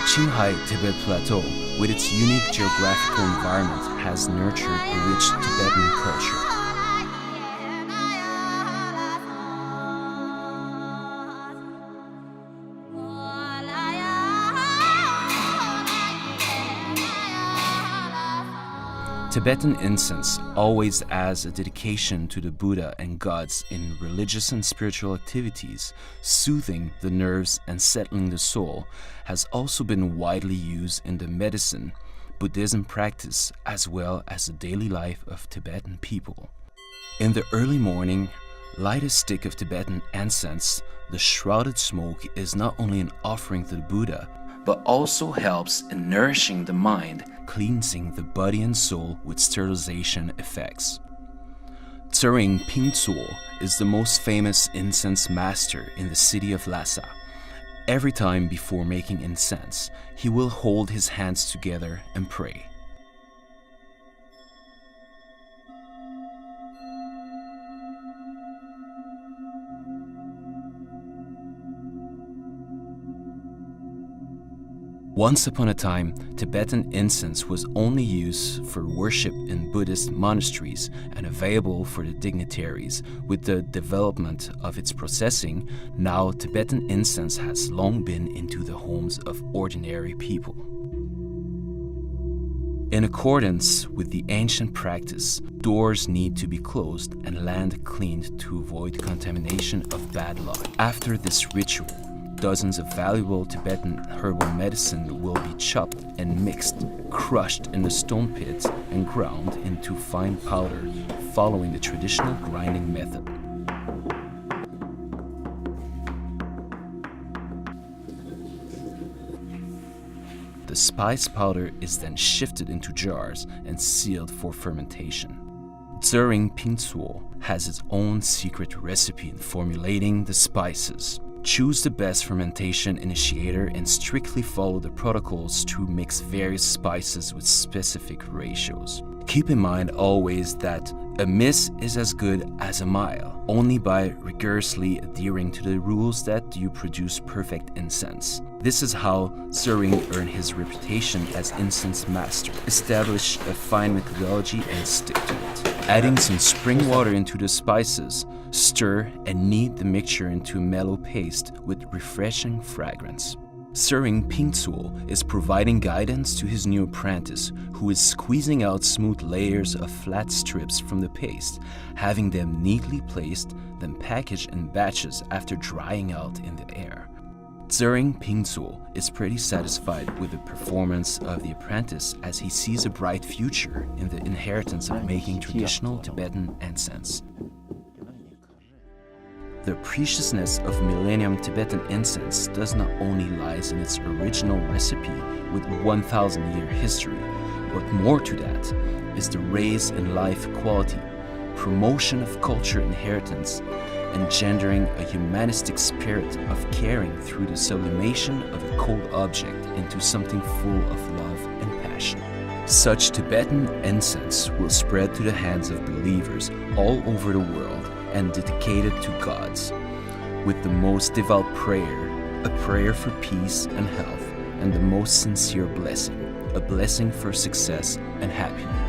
Qinghai Tibet Plateau, with its unique geographical environment, has nurtured a rich Tibetan culture. Tibetan incense, always as a dedication to the Buddha and gods in religious and spiritual activities, soothing the nerves and settling the soul, has also been widely used in the medicine, Buddhism practice, as well as the daily life of Tibetan people. In the early morning, light a stick of Tibetan incense. The shrouded smoke is not only an offering to the Buddha, but also helps in nourishing the mind, cleansing the body and soul with sterilization effects. Tsering Pingzuo is the most famous incense master in the city of Lhasa. Every time before making incense, he will hold his hands together and pray. Once upon a time, Tibetan incense was only used for worship in Buddhist monasteries and available for the dignitaries. With the development of its processing, now Tibetan incense has long been into the homes of ordinary people. In accordance with the ancient practice, doors need to be closed and land cleaned to avoid contamination of bad luck. After this ritual, dozens of valuable Tibetan herbal medicine will be chopped and mixed, crushed in the stone pits and ground into fine powder, following the traditional grinding method. The spice powder is then shifted into jars and sealed for fermentation. Tsering Pingzuo has its own secret recipe in formulating the spices. Choose the best fermentation initiator and strictly follow the protocols to mix various spices with specific ratios. Keep in mind always that a miss is as good as a mile. Only by rigorously adhering to the rules that you produce perfect incense. This is how Tsering earned his reputation as incense master. Establish a fine methodology and stick to it. Adding some spring water into the spices, stir and knead the mixture into a mellow paste with refreshing fragrance. Tsering Pingzuo is providing guidance to his new apprentice, who is squeezing out smooth layers of flat strips from the paste, having them neatly placed, then packaged in batches after drying out in the air. Tsering Pingzuo is pretty satisfied with the performance of the apprentice, as he sees a bright future in the inheritance of making traditional Tibetan incense. The preciousness of Millenium Tibetan incense does not only lies in its original recipe with 1,000-year history, but more to that is the raise in life quality, promotion of culture inheritance, engendering a humanistic spirit of caring through the sublimation of a cold object into something full of love and passion. Such Tibetan incense will spread to the hands of believers all over the world and dedicated to gods, with the most devout prayer, a prayer for peace and health, and the most sincere blessing, a blessing for success and happiness.